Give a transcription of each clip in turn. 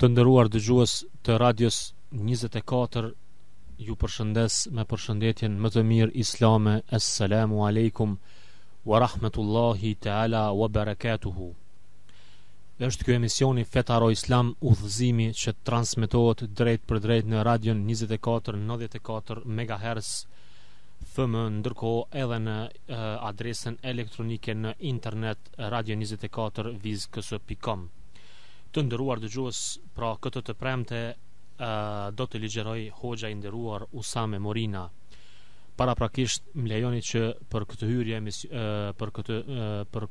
Të nderuar dëgjues të radios 24, ju përshëndes me përshëndetjen më të mirë islame. Assalamu alaikum wa rahmetullahi taala wa barakatuhu. Është ky emisioni Fetaro Islam, udhëzimi që transmetohet drejt për drejt në radion 24 MHz FM, ndërkohë edhe në adresën elektronike në internet radio24.com. Të nderuar dëgjues, pra këtë të premte do të ligjeroj hoxha i nderuar Usame Morina. Paraprakisht më lejoni që për këtë hyrje për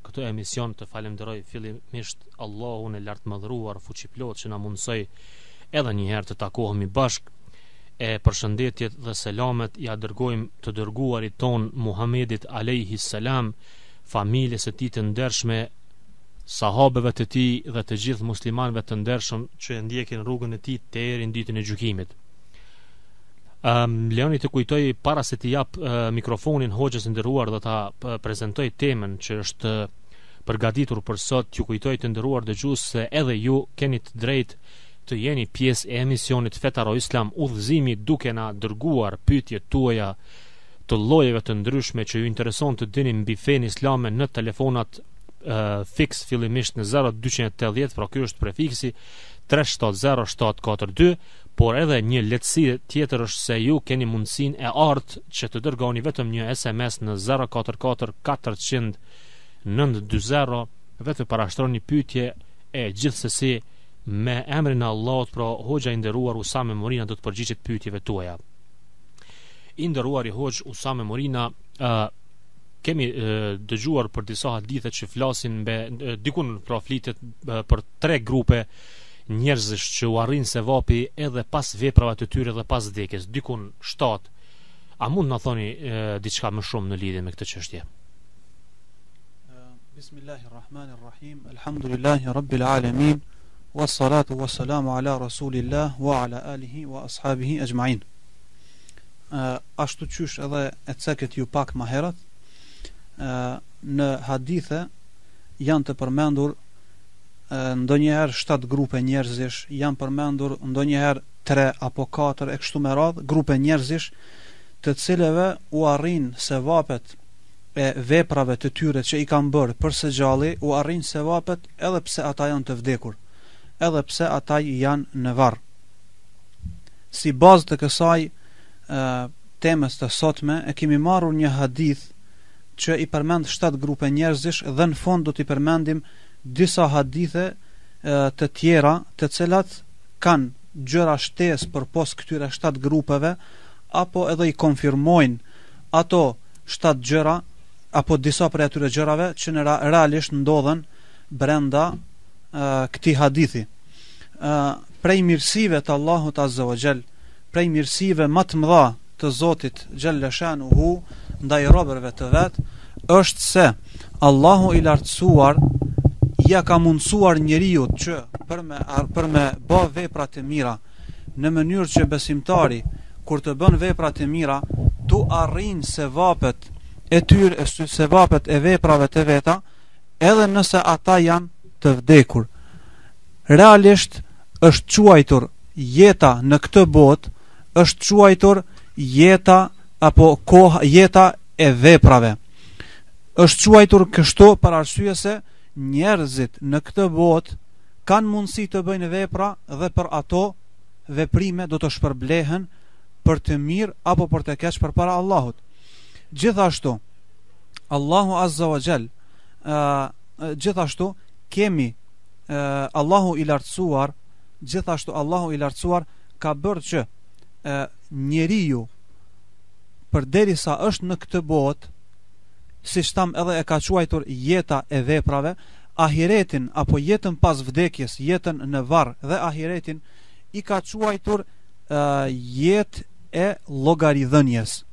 këtë emision të falenderoj fillimisht Allahun e lartëmadhëruar fuqiplot që na mundsoi edhe një herë të takohemi bashk. E përshëndetjet dhe selamet ja dërgojmë të dërguarit ton Muhamedit alayhi salam, familjes së tij të ndershme, sahabeve të tij dhe të gjithë muslimanëve të ndershëm që ndjekin rrugën e tij deri në ditën e gjykimit. Leoni të kujtoj para se të jap mikrofonin hoxhës nderuar dhe ta prezantoj temën që është përgatitur për sot. Ju kujtoj të nderuar dëgjues se edhe ju keni të drejtë të jeni pjesë e emisionit Fetaro Islam, udhëzimi, duke na dërguar pyetjet tuaja të llojeve të ndryshme që ju intereson të dini mbi fenë islame në telefonat fix fillimisht në 0280, pra ky është prefiksi 370-742, por edhe një lehtësi tjetër është se ju keni mundësinë e artë që të dërgoni vetëm një SMS në 044 400 920 dhe të parashtroni pyetje e gjithsesi me emrin e Allahut, pra hoxha i nderuar Usame Morina do të përgjigjet pyetjeve tuaja. I nderuari hoxh Usame Morina, kemi dëgjuar për disa hadithe që flasin dikun pra flitet për 3 grupe njerëzish që u arrin sevapi edhe pas veprave të tyre dhe pas vdekjes, dikun 7. A mund na thoni diçka më shumë në lidhje me këtë çështje? Bismillahirrahmanirrahim. Alhamdulillahi rabbil alamin. Wassalatu wassalamu ala rasulillah wa ala alihi wa ashabihi ajma'in. Ashtu qysh edhe e ceket ju pak më herët, në hadithe janë të përmendur ndonjëherë 7 grupe njerëzish, janë përmendur ndonjëherë 3 apo 4 e kështu me radhë, grupe njerëzish të cilëve u arrin sevapet e veprave të tyre që i kanë bërë për së gjalli, u arrin sevapet edhe pse ata janë të vdekur, edhe pse ata janë në varr. Si bazë të kësaj temës të sotme, e kemi marrur një hadith që i përmend 7 grupe njerëzish dhe në fund do t'i përmendim disa hadithe të tjera të cilat kanë gjëra shtesë përpos këtyre 7 grupeve, apo edhe i konfirmojnë ato 7 gjëra apo disa prej atyre gjërave që në realisht ndodhen brenda këtij hadithi. Prej mirësive të Allahut Azza wa Jall, prej mirësive më të mëdha të Zotit Xhalla Shanuhu ndaj robërve të vet, është se Allahu i lartësuar ja ka mundsuar njeriu që për me bë vepra të mira, në mënyrë që besimtari kur të bën vepra të mira tu arrin sevapet e tyre, sevapet e veprave të veta, edhe nëse ata janë të vdekur. Realisht është quajtur jeta në këtë botë, është quajtur jeta apo koha, jeta e veprave. Është quajtur kështu për arsye se njerëzit në këtë botë kanë mundësi të bëjnë vepra dhe për ato veprime do të shpërblehen për të mirë apo për të keq përpara Allahut. Gjithashtu Allahu Azza wa Jall, gjithashtu kemi Allahu i lartësuar, gjithashtu Allahu i lartësuar ka bërë që njeriu përderisa është në këtë botë, siç tham edhe e ka quajtur jeta e veprave, ahiretin apo jetën pas vdekjes, jetën në varr dhe ahiretin i ka quajtur jetë e llogaridhënies.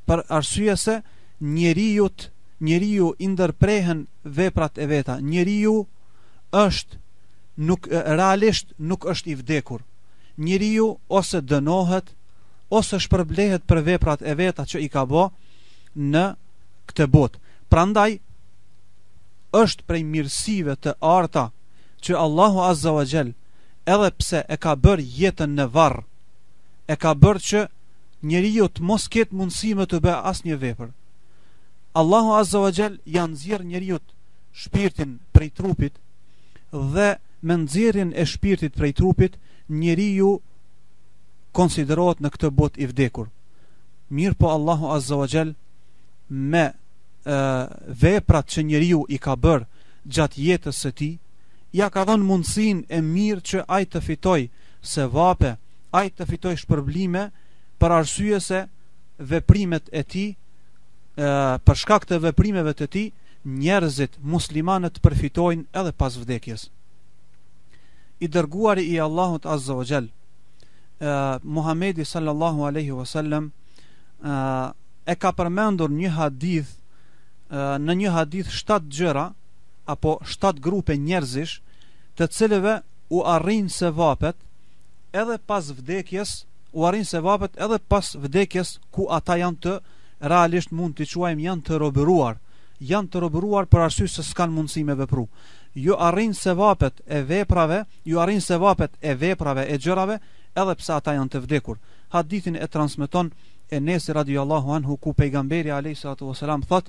Për arsye se njeriu i ndërprehen veprat e veta, njeriu është realisht nuk është i vdekur. Njeriu ose dënohet ose shpërblehet për veprat e veta që i ka bë në këtë botë. Prandaj është prej mirësive të arta që Allahu Azza wa Jall edhe pse e ka bërë jetën në varr, e ka bërë që njeriu të mos ketë mundësi më të bëjë asnjë vepër. Allahu Azza wa Jall ja nxjerr njeriu shpirtin prej trupit, dhe me nxjerrjen e shpirtit prej trupit njeriu konsiderohet në këtë botë i vdekur. Mirë po Allahu Azza wa Jall me veprat që njeriu i ka bërë gjatë jetës së tij, ja ka dhënë mundësinë e mirë që ai të fitoj sevape, ai të fitoj shpërblime, për arsye se veprimet e tij, për shkak të veprimeve të tij, njerëzit muslimanët përfitojnë edhe pas vdekjes. I dërguari i Allahut Azza wa Jall, Muhamedi sallallahu alaihi wasallam, e ka përmendur një hadith, në një hadith 7 gjëra apo 7 grupe njerëzish, të cilëve u arrin sevapet edhe pas vdekjes, edhe pas vdekjes, ku ata janë të realisht mund të quajmë janë të robëruar për arsye se s'kan mundësi me vepru. Ju arrin sevapet e veprave, e gjërave, edhe pse ata janë të vdekur. Hadithin e transmeton Enes radiallahu anhu, ku pejgamberi alayhi salatu wasalam thot: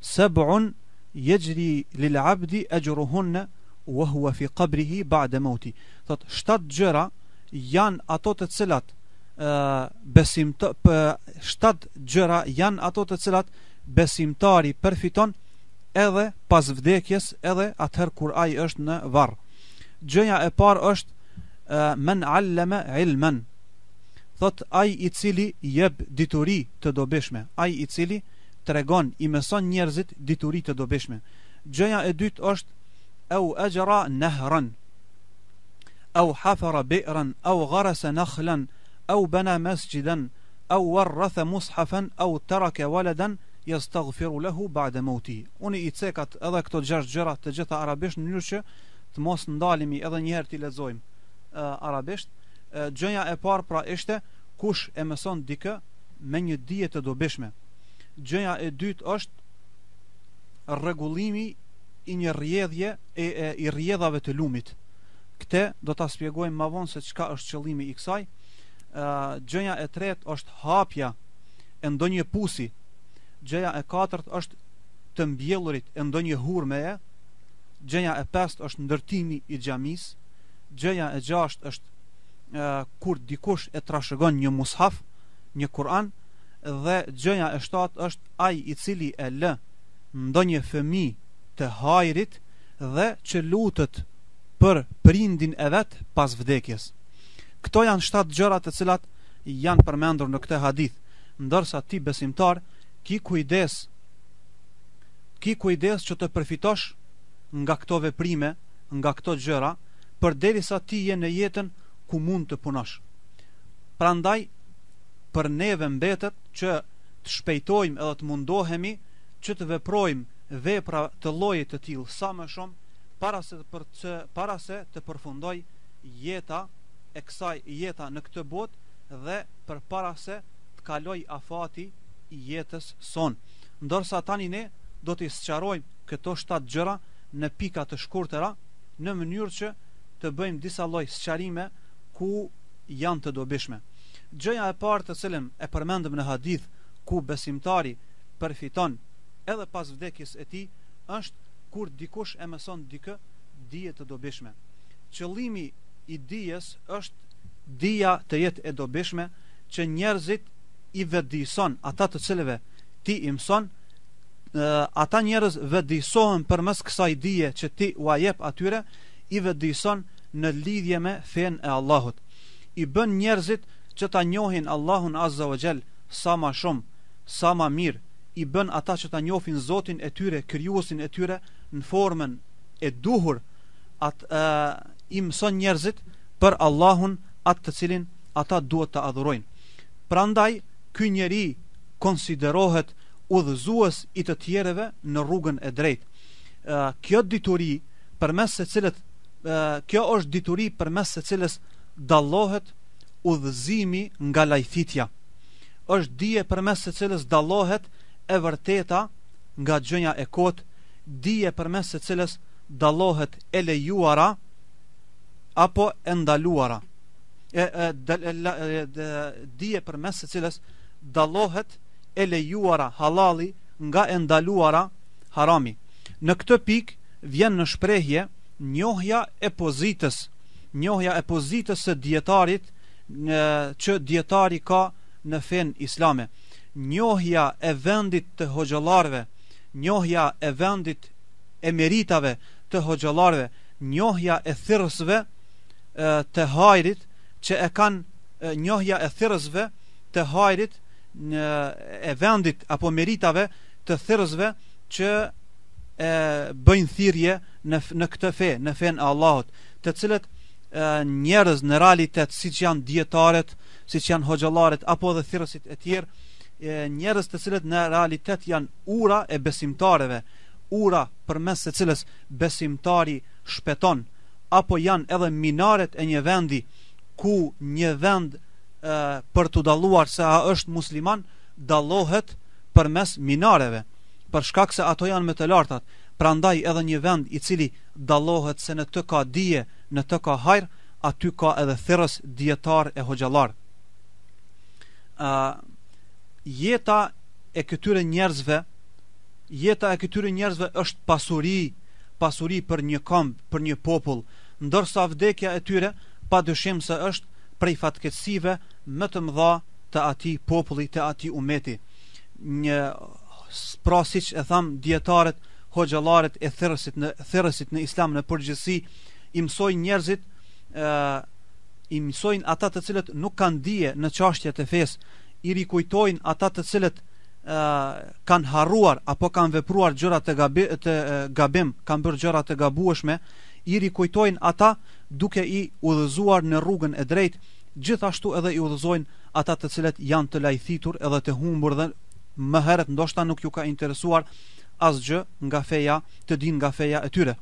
"Sab'un yajri lil 'abdi ajruhunna wa huwa fi qabrihi ba'da mauti." Thot 7 gjëra janë ato të cilat 7 gjëra janë ato të cilat besimtari përfiton edhe pas vdekjes, edhe atëherë kur ai është në varr. Gjëja e parë është men 'allama 'ilman. Thot ai i cili jep dituri të dobishme, ai i cili tregon, i mëson njerëzit dituri të dobishme. Gjëja e dytë është au ajra nahran, au hafara bi'ran, au gharasa nakhlan, au bana masjidan, au warratha mushafan, au taraka waladan yastaghfiru lahu ba'da mauti. Unë i cekat edhe këto 6 gjëra të gjitha arabisht, në mënyrë që të mos ndalemi edhe një herë t'i lexojmë arabisht. Gjëja e parë pra ishte kush e mëson dikë me një dije të dobishme. Gjëja e dytë është rregullimi i një rrjedhje i rrjedhave të lumit. Këtë do ta shpjegojmë më vonë se çka është qëllimi i kësaj. Gjëja e tretë është hapja e ndonjë pusi. Gjëja e katërt është të mbjellurit e ndonjë hurmeje. Gjëja e pestë është ndërtimi i xhamisë. Gjëja e gjashtë është kur dikush e trashëgon një mushaf, një Kur'an. Dhe gjëja e shtatë është ai i cili e lë ndonjë fëmijë të hajrit dhe që lutet për prindin e vet pas vdekjes. Këto janë 7 gjëra të cilat janë përmendur në këtë hadith, ndërsa ti besimtar ki kujdes që të përfitosh nga këto veprime, nga këto gjëra, përderisa ti je në jetën ku mund të punosh. Prandaj për neve mbetet që të shpejtojmë edhe të mundohemi që të veprojmë vepra të llojit të tillë sa më shumë, para se të përfundoj jeta e kësaj jeta në këtë botë, dhe përpara se të kaloj afati i jetës son. Ndërsa tani ne do t'i sqarojmë këto 7 gjëra në pika të shkurtëra, në mënyrë që të bëjmë disa lloj sqarime ku janë të dobishme. Gjëja e parë të cilën e përmendëm në hadith, ku besimtari përfiton edhe pas vdekjes e tij, është kur dikush e mëson dikë dije të dobishme. Qëllimi i dijes është dija të jetë e dobishme, që njerëzit i vetëdijson, ata të cilëve ti i mëson, ata njerëz vetëdijsohen përmes kësaj dije që ti ua jep atyre, i vetëdijson në lidhje me fen e Allahut. I bën njerëzit që ta njohin Allahun Azza wa Jall sa ma shumë, sa ma mirë. I bën ata që ta njohin Zotin e tyre, krijuesin e tyre në formën e duhur. I mëson njerëzit për Allahun atë të cilin ata duhet të adhurojnë. Prandaj ky njeri konsiderohet udhëzues i të tjerëve në rrugën e drejtë. Kjo dituri përmes së cilës kjo është dituri përmes së cilës dallohet udhëzimi nga lajthitja. Është dije përmes së cilës dallohet e vërteta nga gjëja e kotë, dije përmes së cilës dallohet e lejuara apo e ndaluara, dije përmes së cilës dallohet e lejuara halali nga e ndaluara harami. Në këtë pikë vjen në shprehje njohja e pozitës së dietarit që dietari ka në fen islame, njohja e vendit të hoxhallarëve, njohja e vendit e meritave të hoxhallarëve, njohja e thirrësve të hajrit që e kanë, njohja e thirrësve të hajrit e vendit apo meritave të thirrësve që bëjnë thirrje në këtë fe, në fen e Allahut, të cilët njerëz në realitet, siç janë dietarët, siç janë hoxhallarët apo dhe thirrësit e tjerë, njerëz të cilët në realitet janë ura e besimtarëve, ura përmes së cilës besimtari shpeton, apo janë edhe minaret e një vendi ku një vend për të dalluar se a është musliman dallohet përmes minareve, për shkak se ato janë më të lartat. Prandaj edhe një vend i cili dallohet se në të ka dije, në të ka hajr, aty ka edhe thirrës, dietar e hoxhallar. Jeta e këtyre njerëzve është pasuri për një kombë, për një popull, ndërsa vdekja e tyre padyshim se është prej fatkeqësive më të mëdha të atij populli, të atij umeti. Pra siç e tham, dietarët, hoxhallarët e thirrësit në islam në përgjithësi i mësojnë njerëzit, i mësojnë ata të cilët nuk kanë dije në çështjet e fesë, i rikujtojnë ata të cilët kanë harruar apo kanë vepruar gjëra të gabim, kanë bërë gjëra të gabueshme, i rikujtojnë ata duke i udhëzuar në rrugën e drejtë, gjithashtu edhe i udhëzojnë ata të cilët janë të lajthitur edhe të humbur dhe më herët ndoshta nuk ju ka interesuar asgjë nga feja, të din nga feja e tyre.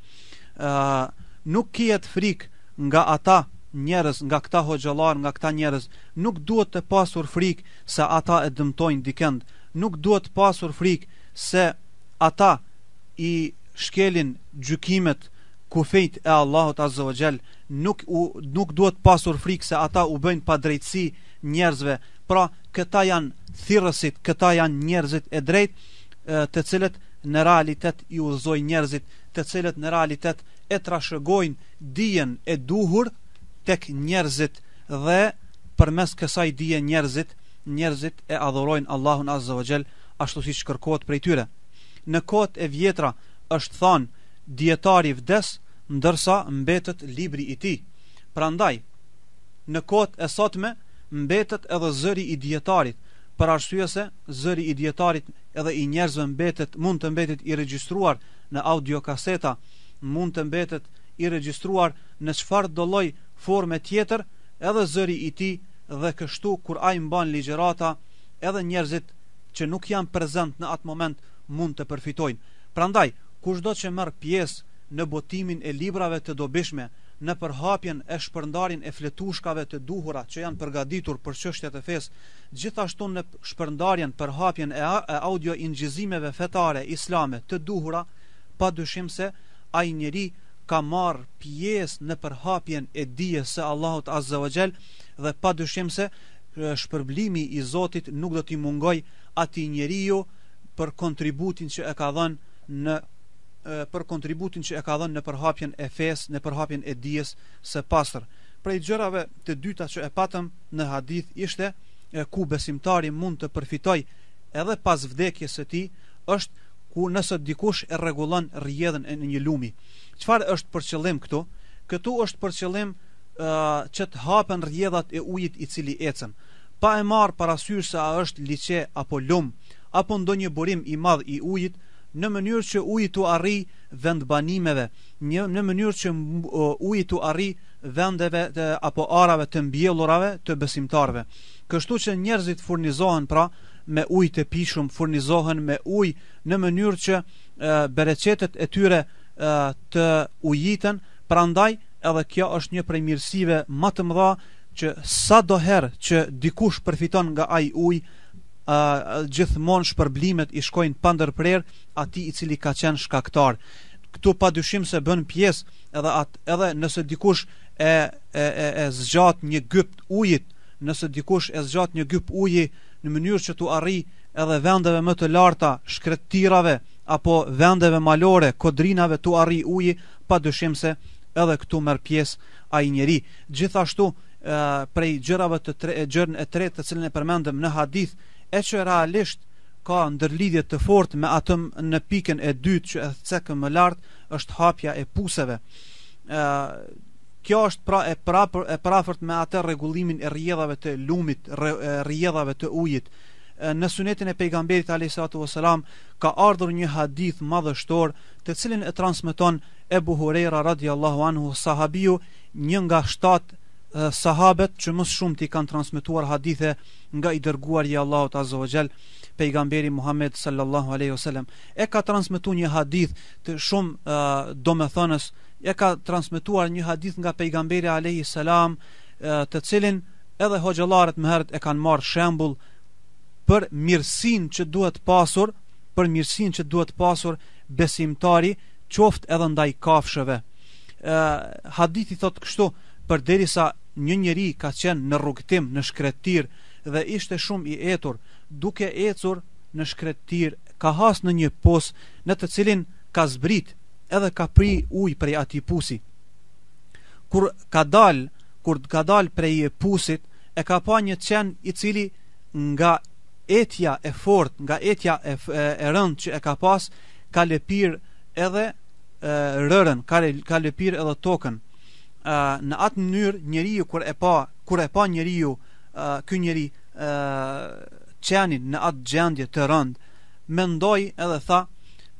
Nuk kihet frikë nga ata njerëz, nga këta hoxhallar, nga këta njerëz, nuk duhet të pasur frikë se ata e dëmtojnë dikend, nuk duhet të pasur frikë se ata i shkelin gjykimet kufejt e Allahut Azza wa Jall, nuk duhet pasur frikë se ata u bëjnë pa drejtësi njerëzve. Pra këta janë thirrësit, këta janë njerëzit e drejtë të cilët në realitet i udhëzojnë njerëzit, të cilët në realitet e trashëgojnë dijen e duhur tek njerëzit dhe përmes kësaj dije njerëzit e adhurojnë Allahun Azza wa Jall ashtu siç kërkohet prej tyre. Në kohët e vjetra është thënë dietari vdes ndërsa mbetet libri i tij. Prandaj në kohët e sotme mbetet edhe zëri i dietarit, për arsye se zëri i dietarit edhe i njerëzve mund të mbetet i regjistruar në audiokaseta, mund të mbetet i regjistruar në çfarëdo lloj forme tjetër, edhe zëri i tij, dhe kështu kur ai mban ligjërata, edhe njerëzit që nuk janë prezent në atë moment mund të përfitojnë. Prandaj kushdo që merr pjesë në botimin e librave të dobishme, në përhapjen e shpërndarjen e fletushkave të duhura që janë përgatitur për çështjet e fesë, gjithashtu në shpërndarjen, përhapjen e audio injizimeve fetare islame të duhura, padyshim se ai njeri ka marr pjesë në përhapjen e dijes së Allahut Azza wa Jall, dhe padyshim se shpërblimi i Zotit nuk do t'i mungoj atij njeriu për kontributin që e ka dhënë në përhapjen e fesë, në përhapjen e dijes së pastër. Prej gjërave të dyta që e patëm në hadith ishte ku besimtari mund të përfitoj edhe pas vdekjes së tij, është ku nëse dikush e rregullon rrjedhën e një lumi. Çfarë është për qëllim këtu? Këtu është për qëllim që të hapen rrjedhat e ujit i cili ecën, pa e marr parasysh se a është liçe apo lum apo ndonjë burim i madh i ujit, në mënyrë që uji të arrijë vendbanimeve, në mënyrë që uji të arrijë vendeve apo arave të mbjellurave të besimtarve. Kështu që njerëzit furnizohen pra me ujë të pishëm, furnizohen me ujë në mënyrë që bereqetet e tyre të ujiten. Prandaj edhe kjo është një prej mirësive më të mëdha, që sadoherë që dikush përfiton nga ai ujë, gjithmonë shpërblimet i shkojnë pa ndërprerje atij i cili ka qenë shkaktar. Këtu padyshim se bën pjesë edhe nëse dikush e zgjat një gyp ujit, nëse dikush e zgjat një gyp uji në mënyrë që tu arri edhe vendeve më të larta, shkretirave apo vendeve malore, kodrinave tu arri uji, pa dyshim se edhe këtu merr pjesë ai njeri. Gjithashtu prej gjërën e tretë të cilën e përmendëm në hadith, e që realisht ka ndërlidhje të fortë me atë në pikën e dytë që e cekëm më lart, është hapja e puseve. Kjo është e prafërt me atë rregullimin e rrjedhave të lumit, rrjedhave të ujit. Në sunetin e pejgamberit alayhisalatu wasalam ka ardhur një hadith madhështor, të cilin e transmeton Ebu Huraira radiallahu anhu, sahabiu, një nga 7 sahabet që më shumë ti kanë transmetuar hadithe nga i dërguar i Allahut azza wa jall, pejgamberi Muhammed sallallahu alaihi wasallam. E ka transmetuar një hadith të shumë domethënës, e ka transmetuar një hadith nga pejgamberi alayhi salam, të cilin edhe hoxhallarët më herët e kanë marrë shembull për mirësinë që duhet pasur besimtari, qoftë edhe ndaj kafshëve. Hadithi thot kështu: përderisa një njeri ka qenë në rrugtim, në shkretir, dhe ishte shumë i etur, duke ecur në shkretir, ka has në një pos në të cilin ka zbrit edhe ka pri ujë prej atij pusi. Kur ka dal prej pusit, e ka pa një qen i cili nga etja e fort, nga etja e rënd që e ka pas, ka lëpir edhe rërën, ka lëpir edhe tokën. Në atë mënyrë njeriu kur e pa njeriu ky njeri qenin në atë gjendje të rënd, mendoi edhe tha: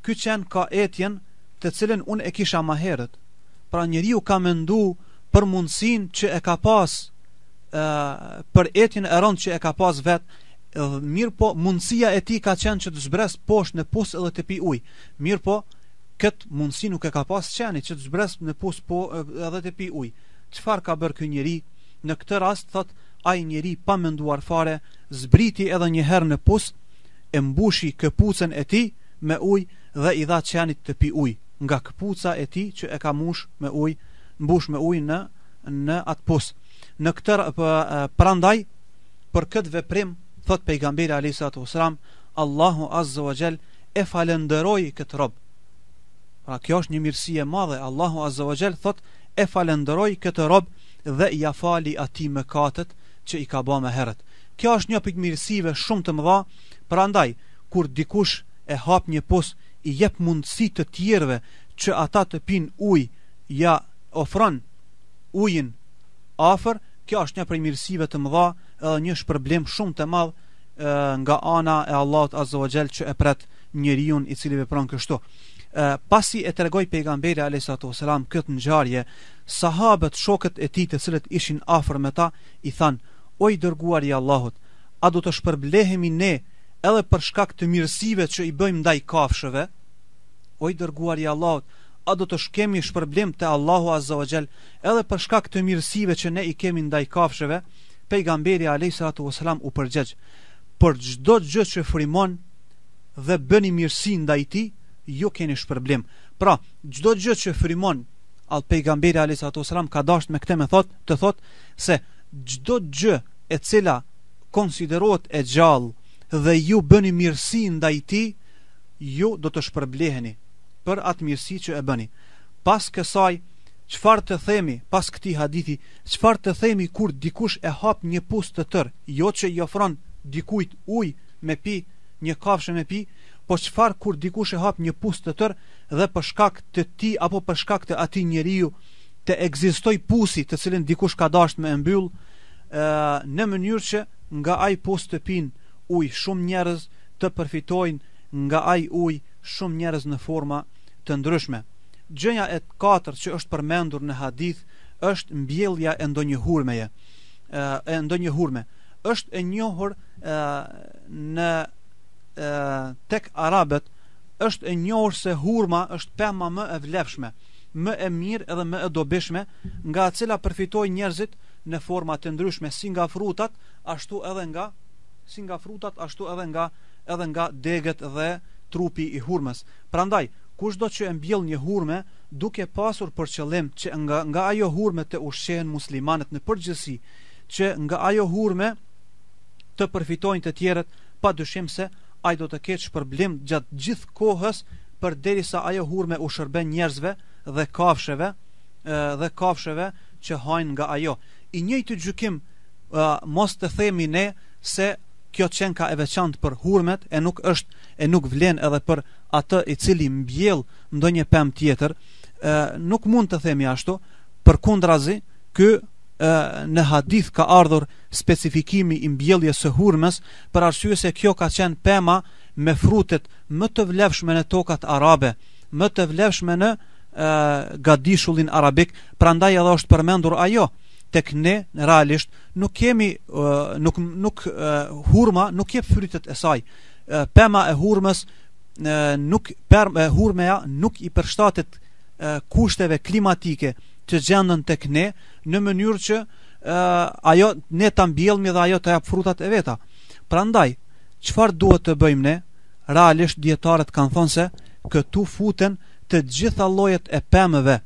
ky qen ka etjen të cilën unë e kisha më herët. Pra njeriu ka mendu për mundësinë që e ka pas, për etjen e rënd që e ka pas vet. Mirë po, mundësia e tij ka qenë që të zbres poshtë në pus edhe të pi ujë. Mirë po, këtë mundësi nuk e ka pas qeni që të zbres në pus edhe të pi ujë. Çfarë ka bërë ky njeri? Në këtë rast thot, ai njeri pa menduar fare, zbriti edhe një herë në pus, e mbushi këpucën e tij me ujë dhe i dha qenit të pi ujë nga këpuca e tij që e ka mbush me ujë në atë pus. Në këtë prandaj për këtë veprim thot pejgamberi alayhisalatu wasalam, Allahu azza wa jall e falenderoi këtë rob. Pra kjo është një mirësi e madhe. Allahu azza wa jall thot e falenderoi këtë rob dhe ja fali atij mëkatet që i ka bërë më herët. Kjo është një pikë mirësive shumë të mëdha. Prandaj kur dikush e hap një pus, i jep mundësi të tjerëve që ata të pinë ujë, ja ofron ujin afër. Kjo është një prej mirësive të mëdha, edhe një shpërblim shumë të madh nga ana e Allahut azza wa jall që e pret njeriu i cili vepron kështu. Pasi e tregoi pejgamberi alayhisalatu wasalam këtë ngjarje, sahabët, shokët e tij të cilët ishin afër me ta, i than: o i dërguari i Allahut, a do të shpërblehemi ne edhe për shkak të mirësive që i bëjmë ndaj kafshëve? O i dërguari i Allahut, a do të kemi shpërblim te Allahu azza wa jall edhe për shkak të mirësive që ne i kemi ndaj kafshëve? Pejgamberi alayhisalatu wasalam u përgjigj: për çdo gjë që frymon dhe bëni mirësi ndaj tij, ju keni shpërblim. Pra, çdo gjë që frymon, al pejgamberi alayhisalatu wasalam ka dashur me këtë me të thot se çdo gjë e cila konsiderohet e gjallë dhe ju bëni mirësi ndaj tij, ju do të shpërbleheni për atë mirësi që e bëni. Pas kësaj, çfarë të themi pas këtij hadithi? Çfarë të themi kur dikush e hap një pus të tër, jo që i ofron dikujt ujë me pi, një kafshë me pi, po çfarë kur dikush e hap një pus të tër dhe për shkak të tij apo për shkak të atij njeriu të ekzistoj pusi të cilin dikush ka dashur me mbyll, në mënyrë që nga ai pus të pinë ujë shumë njerëz, të përfitojnë nga ai ujë shumë njerëz në forma të ndryshme. Gjëja e katërt që është përmendur në hadith është mbjellja e ndonjë hurme. Është e njohur tek arabët, është e njohur se hurma është pema më e vlefshme, më e mirë edhe më e dobishme, nga e cila përfitojnë njerëzit në forma të ndryshme, si nga frutat, ashtu edhe nga degët dhe trupi i hurmës. Prandaj, kushdo që e mbjell një hurme duke pasur për qëllim që nga ajo hurme të ushqehen muslimanët në përgjithësi, që nga ajo hurme të përfitojnë të tjerët, padyshim se ai do të ketë shpërblim gjatë gjithë kohës, përderisa ajo hurme u shërben njerëzve dhe kafshëve që hajnë nga ajo. I njëjti gjykim mos të themi ne se kjo qenka e veçantë për hurmet e nuk vlen edhe për atë i cili mbjell ndonjë pemë tjetër. Nuk mund të themi ashtu, përkundrazi ky në hadith ka ardhur specifikimi i mbjelljes së hurmes, për arsye se kjo ka qenë pema me frutet më të vlefshme në tokat arabe, më të vlefshme në gadishullin arabik, prandaj edhe është përmendur ajo. Tek ne realisht nuk kemi hurma nuk jep frytet e saj. Pema e hurmës hurmeja nuk i përshtatet kushteve klimatike që gjenden tek ne, në mënyrë që ajo ne ta mbjellmi dhe ajo të jap frutat e veta. Prandaj, çfarë duhet të bëjmë ne? Realisht dietarët kanë thënë se këtu futen të gjitha llojet e pemëve.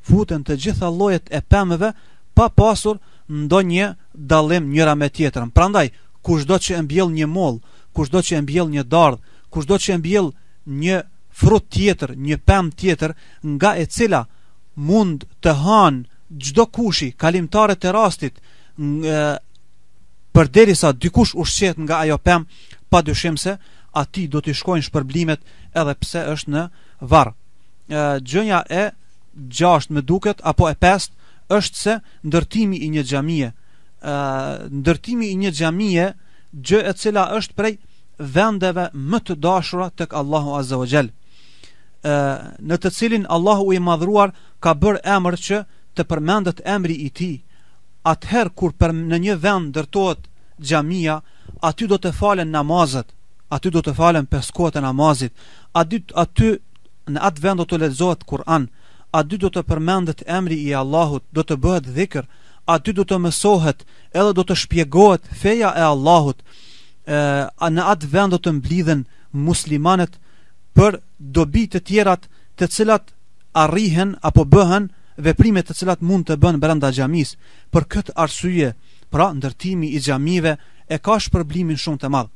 Futen të gjitha llojet e pemëve pa pasur ndonjë dallim njëra me tjetrën. Prandaj, kushdo që e mbjell një moll, kushdo që e mbjell një dardh, kushdo që e mbjell një frut tjetër, një pemë tjetër, nga e cila mund të hanë çdo kushi, kalimtarët e rastit, përderisa dikush ushqehet nga ajo pemë, padyshim se atij do t'i shkojnë shpërblimet edhe pse është në varr. Gjëja e 6 më duket apo e 5 është se ndërtimi i një xhamie. Ndërtimi i një xhamie, gjë e cila është prej vendeve më të dashura tek Allahu Azza wa Jall, në të cilin Allahu i madhruar ka bërë emër që të përmendet emri i tij. Atëherë kur në një vend ndërtohet xhamia, aty do të falen namazet, aty do të falen 5 kohët e namazit, aty në atë vend do të lexohet Kur'an, aty do të përmendet emri i Allahut, do të bëhet dhikr, aty do të mësohet edhe do të shpjegohet feja e Allahut. Në atë vend do të mblidhen muslimanët për dobi të tjerat të cilat arrihen apo bëhen veprime të cilat mund të bën brenda xhamis. Për këtë arsye, pra ndërtimi i xhamive e ka shpërblimin shumë të madh.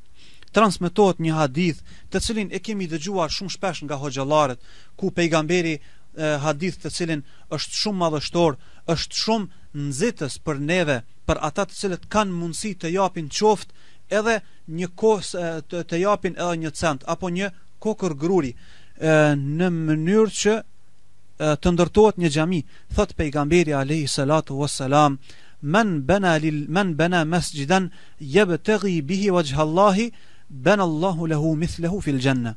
Transmetohet një hadith të cilin e kemi dëgjuar shumë shpesh nga hoxhallarët, ku pejgamberi hadith të cilin është shumë madhështor, është shumë nxitës për neve, për ata të cilët kanë mundësi të japin qoftë edhe një kohë, të japin edhe një cent apo një kokër gruri, në mënyrë që të ndërtohet një xhami. Thot pejgamberi alayhi salatu wassalam: men bana masjidan yabtaghi bihi wajha Allahi bana Allahu lahu mithluhu fil janna.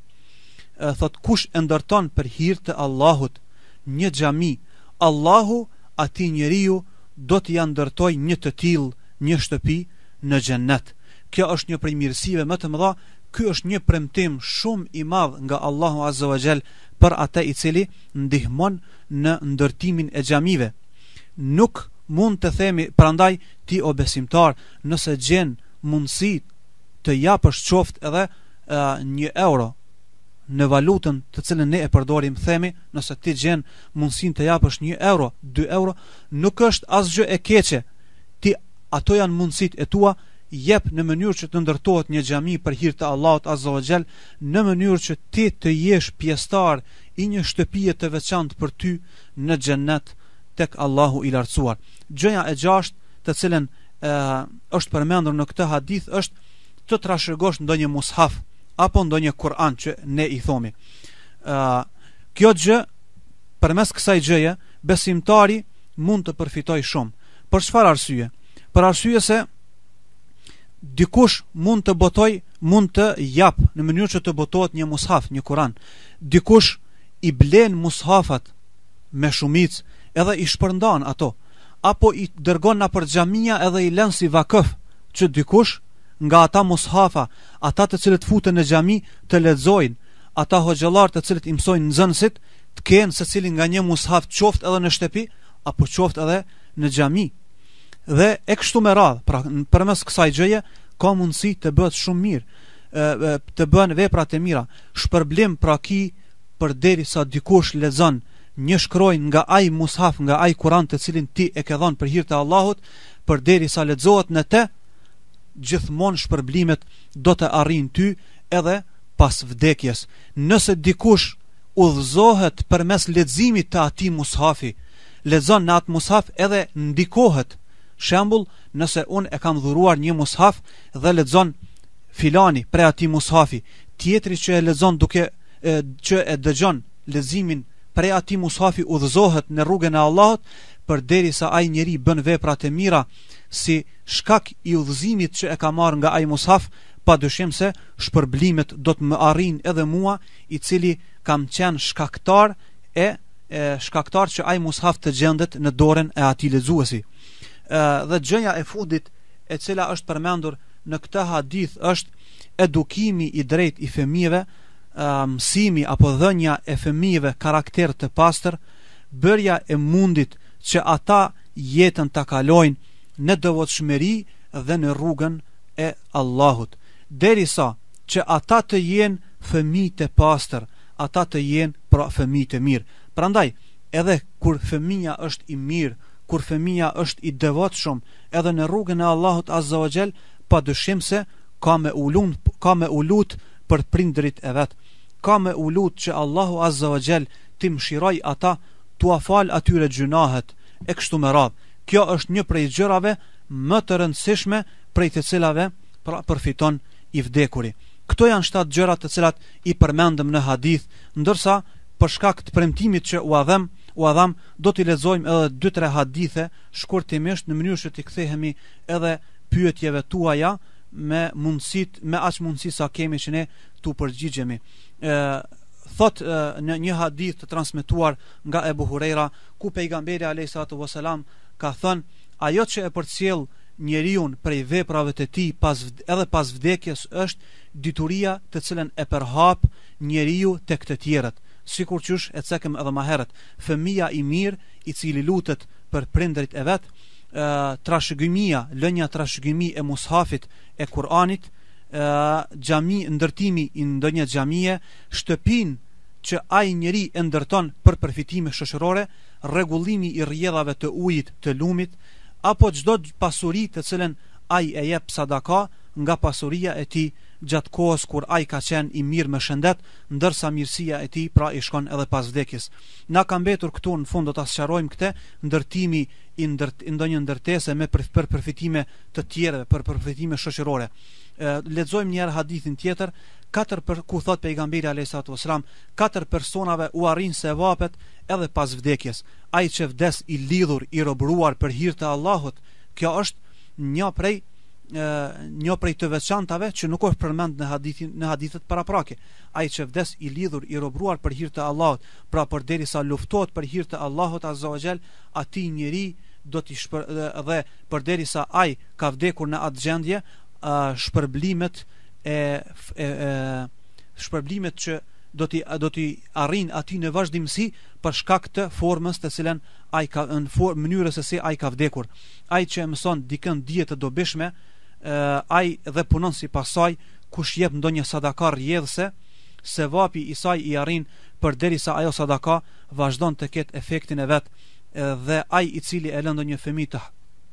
Thot kush e ndërton për hir të Allahut një xhami, Allahu atij njeriu do t'i ndërtoj një të tillë, një shtëpi në xhennet. Kjo është një prej mirësive më të mëdha. Ky është një premtim shumë i madh nga Allahu Azza wa Jall për atë i cili ndihmon në ndërtimin e xhamive. Nuk mund të themi prandaj ti o besimtar, nëse gjen mundësi të japësh qoftë edhe 1 euro në valutën të cilën ne e përdorim, themi nëse ti gjen mundësinë të japësh 1 euro, 2 euro, nuk është asgjë e keqe. Ti ato janë mundësitë e tua, jep në mënyrë që të ndërtohet një xhami për hir të Allahut Azza wa Jall, në mënyrë që ti të jesh pjesëtar i një shtëpie të veçantë për ty në xhennet tek Allahu i lartësuar. Gjëja e 6 të cilën është përmendur në këtë hadith është të trashëgosh ndonjë mushaf apo ndonjë Kur'an që ne i thomi. Kjo gjë, përmes kësaj gjëje, besimtari mund të përfitojë shumë. Për çfarë arsye? Për arsye se dikush mund të botoj, mund të jap në mënyrë që të botohet një mushaf, një Kur'an. Dikush i blen mushafat me shumicë edhe i shpërndan ato, apo i dërgon nëpër xhamia edhe i lën si vakëf, që dikush nga ata mushafa, ata të cilët futen në xhami të lexojnë, ata hoxhallar të cilët i mësojnë nxënësit, të kenë secili nga një mushaf qoftë edhe në shtëpi apo qoftë edhe në xhami. Dhe e kështu me radhë, pra përmes kësaj gjëje ka mundësi të bëhet shumë mirë, të bën vepra të mira. Shpërblim pra ki përderisa dikush lexon një shkronjë nga ai mushaf, nga ai Kur'an të cilin ti e ke dhënë për hir të Allahut, përderisa lexohet në të, gjithmonë shpërblimet do të arrijnë ty edhe pas vdekjes. Nëse dikush udhëzohet përmes leximit të atij mushafi, lexon në atë mushaf edhe ndikohet. Shembull, nëse unë e kam dhuruar një mushaf dhe lexon filani prej atij mushafi, tjetri që e lexon që e dëgjon leximin prej atij mushafi udhëzohet në rrugën e Allahut, përderisa ai njeri bën veprat e mira si shkak i udhëzimit që e ka marrë nga ai mushaf, padyshim se shpërblimet do të më arrijnë edhe mua, i cili kam qenë shkaktar që ai mushaf të gjendet në dorën e atij lexuesi. Dhe gjëja e fundit e cila është përmendur në këtë hadith është edukimi i drejtë i fëmijëve, mësimi apo dhënia e fëmijëve karakter të pastër, bërja e mundit që ata jetën ta kalojnë në devotshmëri dhe në rrugën e Allahut, derisa që ata të jenë fëmijë të pastër, ata të jenë pra fëmijë të mirë. Prandaj, edhe kur fëmia është i mirë, kur fëmia është i devotshëm edhe në rrugën e Allahut Azza wa Jall, padyshim se ka me ulut për prindrit e vet. Ka me ulut që Allahu Azza wa Jall ti mëshiroj ata, t'ua fal atyre gjunahet e kështu me radhë. Kjo është një prej gjërave më të rëndësishme prej të cilave pra përfiton i vdekuri. Këto janë 7 gjëra të cilat i përmendëm në hadith, ndërsa për shkak të premtimit që u adham, do t'i lexojmë edhe 2-3 hadithe shkurtimisht në mënyrë që t'i kthehemi edhe pyetjeve tuaja me aq mundësi sa kemi që ne t'u përgjigjemi. Thot në një hadith të transmetuar nga Ebu Hurajra, ku pejgamberi alayhi salatu wasalam ka thënë, ajo që e përcjell njeriu prej veprave të tij edhe pas vdekjes është dituria të cilën e përhap njeriu tek të tjerët. Sikur qysh e cekëm edhe më herët, fëmia i mirë i cili lutet për prindrit e vet, lënja trashëgimi e mushafit e Kur'anit, ndërtimi i ndonjë xhamie, shtëpinë që ai njeri e ndërton për përfitime shoqërore, rregullimi i rrjedhave të ujit të lumit, apo çdo pasuri të cilën ai e jep sadaka nga pasuria e tij gjatë kohës kur ai ka qenë i mirë me shëndet, ndërsa mirësia e tij pra i shkon edhe pas vdekjes. Na ka mbetur këtu në fund do ta sqarojmë këtë, ndërtimi i ndonjë ndërtese me për përfitime të tjera, për përfitime shoqërore. Lexojmë një herë hadithin tjetër, ku thot pejgamberi alayhisalatu wasalam, 4 personave u arrin sevapet edhe pas vdekjes. Ai që vdes i lidhur, i robëruar për hir të Allahut, kjo është një prej të veçantave që nuk është përmend në hadithet paraprake. Ai që vdes i lidhur, i robëruar për hir të Allahut, pra përderisa luftohet për hir të Allahut Azza wa Jall, atij njeri do t'i dhe përderisa ai ka vdekur në atë gjendje, shpërblimet që do t'i arrin atij në vazhdimsi për shkak të formës të cilën ai ka, në mënyrës se si ai ka vdekur. Ai që mëson dikën dije të dobishme, ai dhe punon sipas saj, kush jep ndonjë sadaka rrjedhse, sevapi i saj i arrin përderisa ajo sadaka vazhdon të ketë efektin e vet, dhe ai i cili e lën ndonjë fëmijë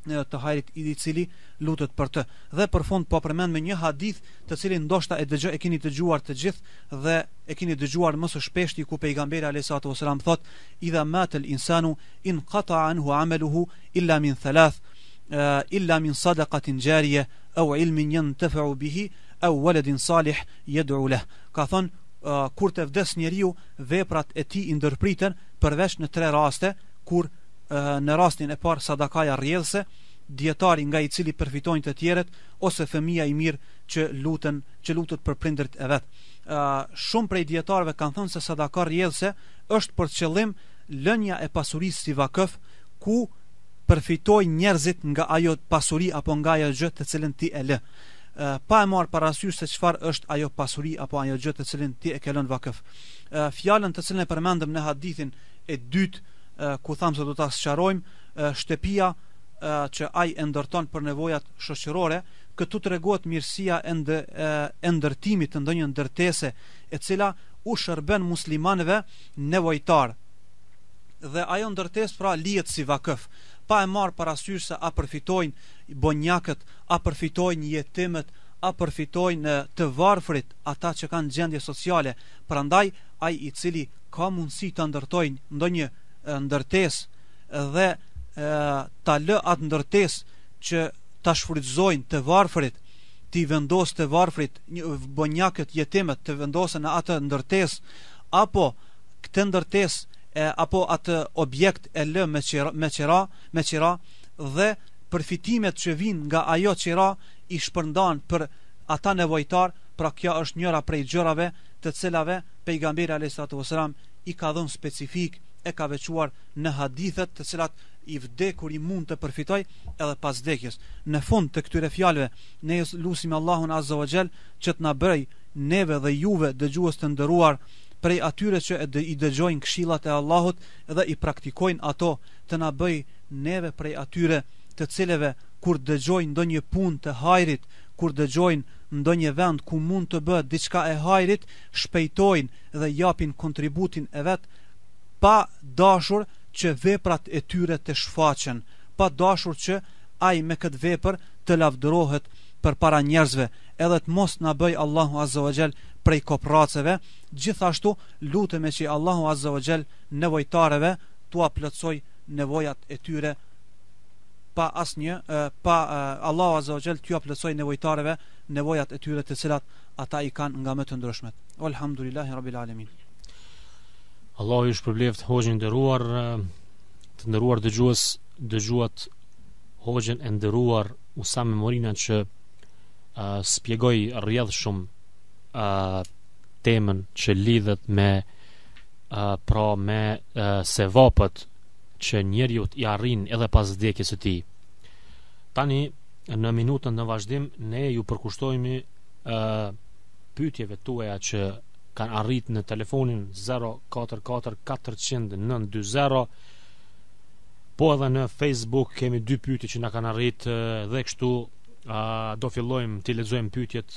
të hajrit i cili lutet për të. Dhe për fund po përmend me një hadith të cilin ndoshta e keni dëgjuar të gjithë dhe e keni dëgjuar më së shpeshti, ku pejgamberi alayhisalatu wasalam thot, idha mata al-insanu inqata'a anhu 'amaluhu illa min thalath, illa min sadaqatin jariyah aw ilmin yantafa'u bihi aw waladin salih yad'u lahu. Ka thon, kur të vdes njeriu, veprat e tij i ndërpriten përveç në 3 raste, kur në rastin e parë sadakaja rrjedhse, dietari nga i cili përfitojnë të tjerët, ose fëmia i mirë që lutet për prindërit e vet. Shumë prej dietarëve kanë thënë se sadaka rrjedhse është për qëllim lënia e pasurisë si vakëf, ku përfitojnë njerëzit nga ajo pasuri apo nga ajo gjë të cilën ti e lë, pa e marrë parasysh se çfarë është ajo pasuri apo ajo gjë të cilën ti e ke lënë vakëf. Fjalën të cilën e përmendëm në hadithin e dytë, ku thamë se do ta sqarojmë, shtëpia që ai e ndërton për nevojat shoqërore, këtu tregohet mirësia e ndërtimit të ndonjë ndërtese e cila u shërben muslimanëve nevojtar. Dhe ajo ndërtesë pra lihet si vakëf, pa e marrë parasysh se a përfitojnë bonjakët, a përfitojnë jetimet, a përfitojnë të varfrit, ata që kanë gjendje sociale. Prandaj ai i cili ka mundësi të ndërtojnë ndonjë ndërtesë dhe ta lë atë ndërtesë që ta shfrytëzojnë të varfrit, ti vendos të varfrit, bonjakët, jetimet të vendosen në atë ndërtesë, apo këtë ndërtesë apo atë objekt e lë me qira dhe përfitimet që vinë nga ajo qira i shpërndan për ata nevojtar. Pra kjo është njëra prej gjërave të cilave pejgamberi a.s. i ka dhënë specifik, e ka veçuar në hadithet të cilat i vdekur i mund të përfitoj edhe pas vdekjes. Në fund të këtyre fjalëve ne lutim Allahun azza wa xal që të na bëj neve dhe juve dëgjues të nderuar prej atyre që i dëgjojnë këshillat e Allahut dhe i praktikojnë ato, të na bëj neve prej atyre të cilëve kur dëgjojnë ndonjë punë të hajrit, kur dëgjojnë ndonjë vend ku mund të bëhet diçka e hajrit, shpejtojnë dhe japin kontributin e vet, pa dashur që veprat e tyre të shfaqen, pa dashur që ai me këtë vepër të lavdërohet përpara njerëzve, edhe të mos na bëj Allahu azza wa xal prej kopraceve. Gjithashtu lutemi që Allahu azza wa xal nevojtarëve t'ua plotësoj nevojat e tyre pa asnjë Allahu azza wa xal t'ua plotësoj nevojtarëve nevojat e tyre të cilat ata i kanë nga më të ndryshmet. Alhamdulillahi rabbil alamin. Allahu ju shpërbleft hoxhin nderuar, të nderuar dëgjuat hoxhin e nderuar Usame Morina që spjegoi rrjedh shumë temën që lidhet me sevapët që njeriu i arrin edhe pas vdekjes së tij. Tani në minutën në vazhdim ne ju përkushtojmë pyetjeve tuaja që kanë arrit në telefonin 044 400 920, po edhe në Facebook kemi 2 pyetje që na kanë arrit dhe kështu do fillojmë të lexojmë pyetjet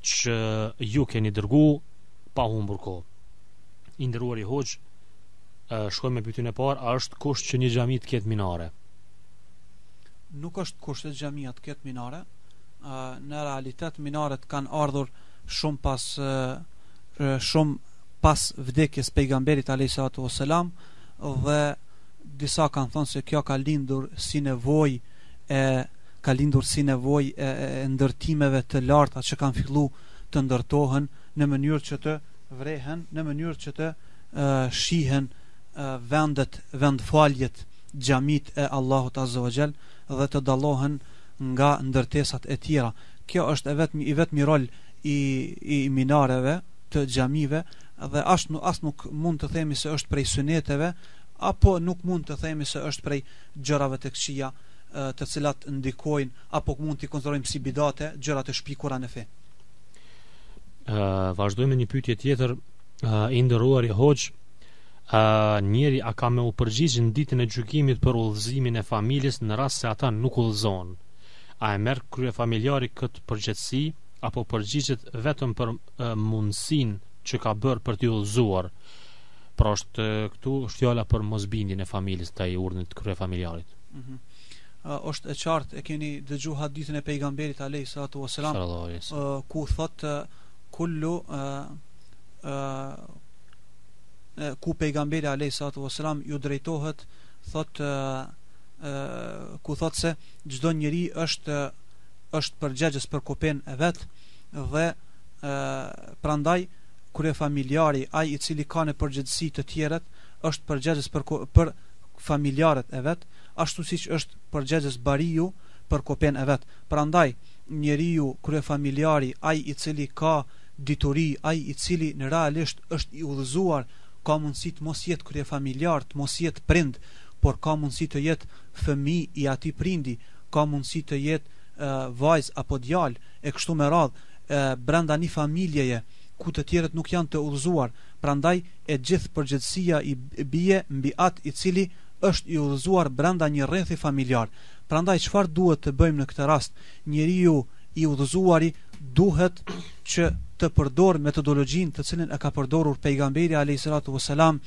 që ju keni dërgu pa humbur kohë. I nderuari hoxh, shkojmë me pyetjen e parë, a është kusht që një xhami të ketë minare? Nuk është kusht që xhamia të ketë minare. Në realitet minaret kanë ardhur shumë pas vdekjes pejgamberit alayhisalatu wassalam, dhe disa kanë thënë se kjo ka lindur si nevojë e ndërtimeve të larta që kanë fillu të ndërtohen në mënyrë që të vrehen, në mënyrë që të shihen vendfaljet, xhamit e Allahut azza wa xal dhe të dallohen nga ndërtesat e tjera. Kjo është i vetmi rol i minareve të xhamive, dhe as nuk mund të themi se është prej suneteve, apo nuk mund të themi se është prej gjërave të këqija të cilat ndikojnë, apo mund t'i konsiderojmë si bidate, gjëra të shpikura në fe. Vazhdojmë një pyetje tjetër. I nderuari hoxh, njeri a ka me u përgjigjë në ditën e gjykimit për udhëzimin e familjes në rast se ata nuk udhëzohen? A e merr kryefamiljari këtë përgjegjësi, apo përgjigjet vetëm për mundësinë që ka bërë për t'i udhëzuar? Pra është këtu fjala për mosbindjen e familjes ndaj urdhnit të kryefamiljarit. Është e qartë, e keni dëgjuar hadithin e pejgamberit alayhi salatu wasalam, ku thotë ku pejgamberi alayhi salatu wasalam ju drejtohet, thotë ku thotë se çdo njeri është përgjegjës për kopën e vet, dhe prandaj kryefamiljari, ai i cili ka në përgjegjësi të tjerët, është përgjegjës për familjarët e vet, ashtu siç është përgjegjës bariu për kopën e vet. Prandaj njeriu kryefamiljari, ai i cili ka dituri, ai i cili në realisht është i udhëzuar, ka mundësi të mos jetë kryefamiljar, të mos jetë prind, por ka mundësi të jetë fëmijë i atij prindi, ka mundësi të jetë vajzë apo djalë e kështu me radhë brenda një familjeje ku të tjerët nuk janë të udhëzuar. Prandaj e gjithë përgjegjësia i bie mbi atë i cili është i udhëzuar brenda një rrethi familjar. Prandaj çfarë duhet të bëjmë në këtë rast? Njeriu i udhëzuari duhet që të përdor metodologjinë të cilën e ka përdorur pejgamberi alayhi salatu wasalam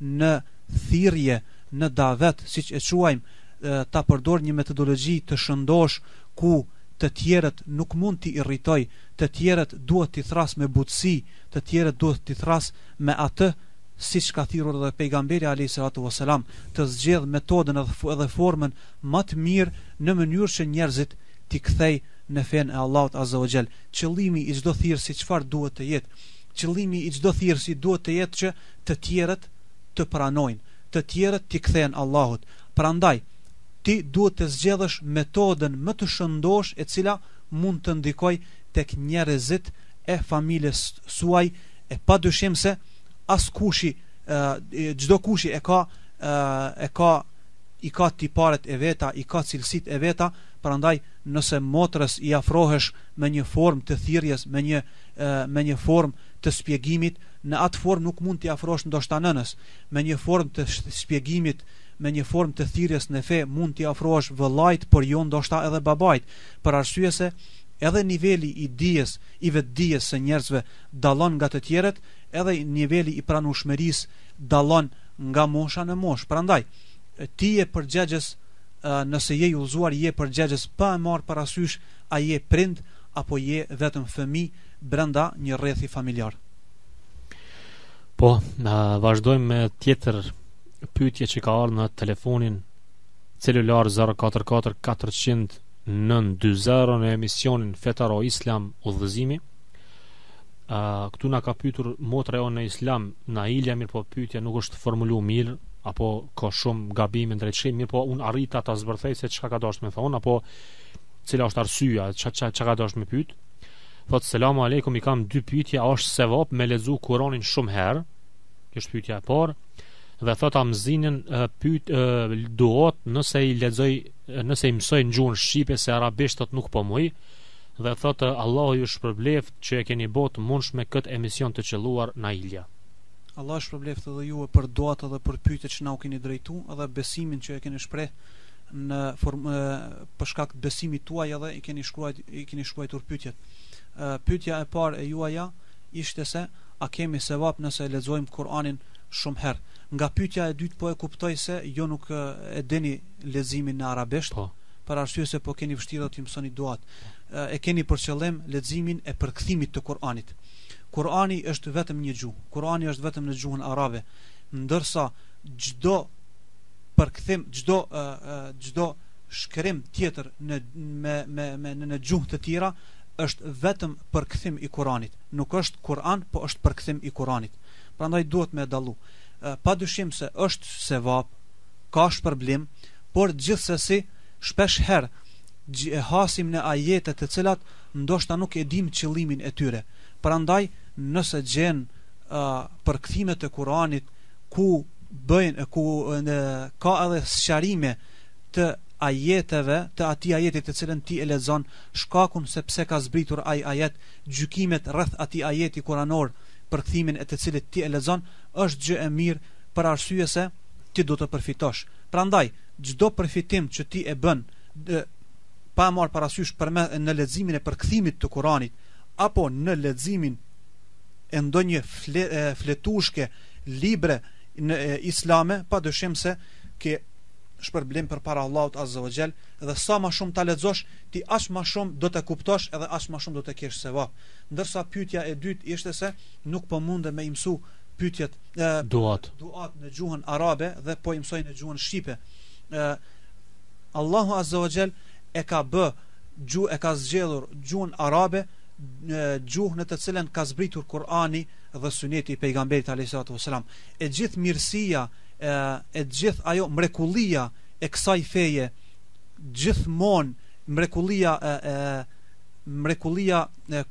në thirrje, në davet, siç e quajmë, ta përdor një metodologji të shëndosh ku të tjerët nuk mund t'i irritoj, të tjerët duhet t'i thras me butësi, të tjerët duhet t'i thras me atë siç ka thirrur edhe pejgamberi alayhi salatu wasalam, të zgjedh metodën edhe formën më të mirë në mënyrë që njerëzit t'i kthej në fen e Allahut azza wa jall. Qëllimi i çdo thirrsi çfarë duhet të jetë? Qëllimi i çdo thirrsi duhet të jetë që të tjerët të pranojnë, të tjerët t'i kthehen Allahut. Prandaj ti duhet të zgjedhësh metodën më të shëndosh e cila mund të ndikoj tek njerëzit e familjes suaj, e padyshim se askushi, çdo kushi i ka tiparet e veta, i ka cilësitë e veta. Prandaj nëse motrës i afrohesh me një formë të thirrjes, me një formë të shpjegimit, në atë formë nuk mund t'i afrosh ndoshta nënës. Me një formë të shpjegimit, me një formë të thirrjes në fe mund t'i afrohesh vëllait, por jo ndoshta edhe babait, për arsye se edhe niveli i dijes, i vetdijes së njerëzve dallon nga të tjerët, edhe niveli i pranueshmërisë dallon nga mosha në moshë. Prandaj ti je përgjegjës, nëse je i udhëzuar, je përgjegjës pa e marrë parasysh a je prind apo je vetëm fëmijë brenda një rrethi familjar. Po, vazhdojmë me tjetër pyetje që ka ardhur në telefonin celular 044 400 920 në emisionin Fetar o Islam udhëzimi. Këtu na ka pyetur motra jonë në Islam, na ilja, mirë po pyetja nuk është formuluar mirë, apo ka shumë gabime ndrejtshëm, mirë po unë arrita ta zbërthej se çka ka dashur me thonë, apo cila është arsyeja, çka ka dashur me pyet. Thot selam aleikum, i kam dy pyetje, a është sevap me lexu Kur'anin shumë herë? Kjo është pyetja e parë. Dhe thot amzinin pyet duot nëse i lexoj, nëse i mësoj në gjuhën shqipe se arabisht thot nuk po muj. Dhe thot Allahu ju shpërbleft që e keni botë mundshme këtë emision të qelluar na ilja. Allah shpërbleft edhe ju për duat edhe për pyetjet që na u keni drejtu, edhe besimin që e keni shpreh në për shkak të besimit tuaj, edhe i keni shkruar pyetjet. Pyetja e parë e juaja ishte se a kemi sevap nëse lexojmë Kur'anin shumë herë. Nga pyetja e dytë po e kuptoj se jo nuk e dini leximin në arabisht, për arsye se po keni vështirë të mësoni duat. E keni për qëllim leximin e përkthimit të Kur'anit. Kur'ani është vetëm një gjuhë. Kur'ani është vetëm në gjuhën arabe, ndërsa çdo përkthim, çdo shkrim tjetër në gjuhë të tjera është vetëm përkthim i Kur'anit. Nuk është Kur'an, po është përkthim i Kur'anit. Prandaj duhet me dallu. Padyshim se është sevap, ka shpërblim, por gjithsesi shpesh herë hasim në ajete të cilat ndoshta nuk e dim qëllimin e tyre. Prandaj nëse gjen përkthimet e Kur'anit ku ka edhe sqarime të ajeteve, të atij ajeti të cilën ti e lexon, shkakun se pse ka zbritur ai ajet, gjykimet rreth atij ajeti kuranor, përkthimin e të cilit ti e lexon, është gjë e mirë për arsye se ti do të përfitosh. Prandaj çdo përfitim që ti e bën pa marrë parasysh në leximin e përkthimit të Kuranit apo në leximin e ndonjë fletushke libre në islame, padyshim se ke shpërblim përpara Allahut azza wa jall, dhe sa më shumë ta lexosh ti, aq më shumë do të kuptosh edhe aq më shumë do të kesh sevap. Ndërsa pyetja e dytë ishte se nuk po mundem me i mësu pyetjet duat në gjuhën arabe dhe po i mësoj në gjuhën shqipe. Allahu azza wa jall e ka zgjedhur gjuhën arabe, gjuhë në të cilën ka zbritur Kur'ani dhe Suneti i pejgamberit alayhi salatu wasalam. E gjithë mirësia, e gjithë ajo mrekullia e kësaj feje, gjithmonë mrekullia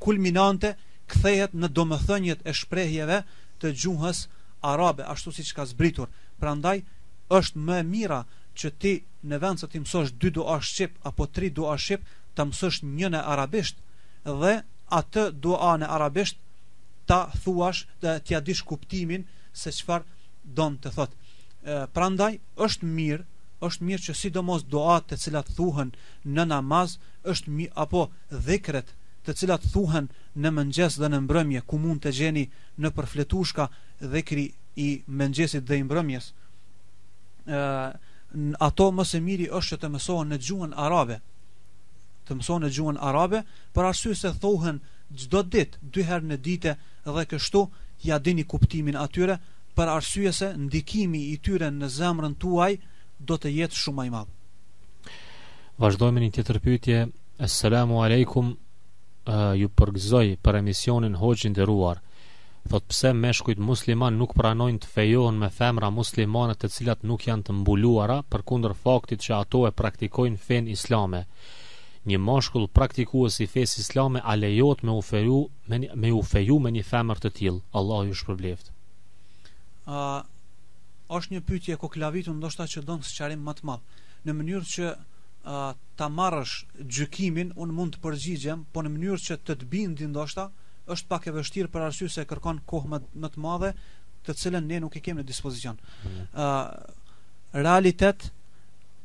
kulminante kthehet në domethënjet e shprehjeve të gjuhës arabe, ashtu siç ka zbritur. Prandaj është më e mira që ti në vend se ti mësosh 2 dua shqip apo 3 dua shqip, ta mësosh një në arabisht dhe atë dua në arabisht ta thuash, t'ia dish kuptimin se çfarë don të thot. Prandaj është është mirë që sidomos duat të cilat thuhen në namaz, është mirë, apo dhikret të cilat thuhen në mëngjes dhe në mbrëmje, ku mund të gjeni në përfletushka dhikri i mëngjesit dhe i mbrëmjes, ato më së miri është që të mësohen në gjuhën arabe, për arsye se thuhen çdo ditë, 2 herë në ditë, dhe kështu ja dini kuptimin atyre, për arsye se ndikimi i tyre në zemrën tuaj do të jetë shumë më i madh. Vazhdojmë një tjetër pyetje. Assalamu alaikum, ju përgëzoj për emisionin Hoxhi nderuar. Thot, pse meshkujt musliman nuk pranojnë të fejohen me femra muslimane të cilat nuk janë të mbuluara, përkundër faktit që ato e praktikojnë fen islame? Një mashkull praktikues i fesë islame a lejohet me u feju me një femër të tillë? Allahu ju shpërbleft. Është një pyetje koklavitur, ndoshta që don sqarim më të madh. Në mënyrë që ta marrësh gjykimin, unë mund të përgjigjem, po në mënyrë që të bindi ndoshta është pak e vështirë, për arsye se kërkon kohë më të madhe, të cilën ne nuk e kemi në dispozicion. Realitet,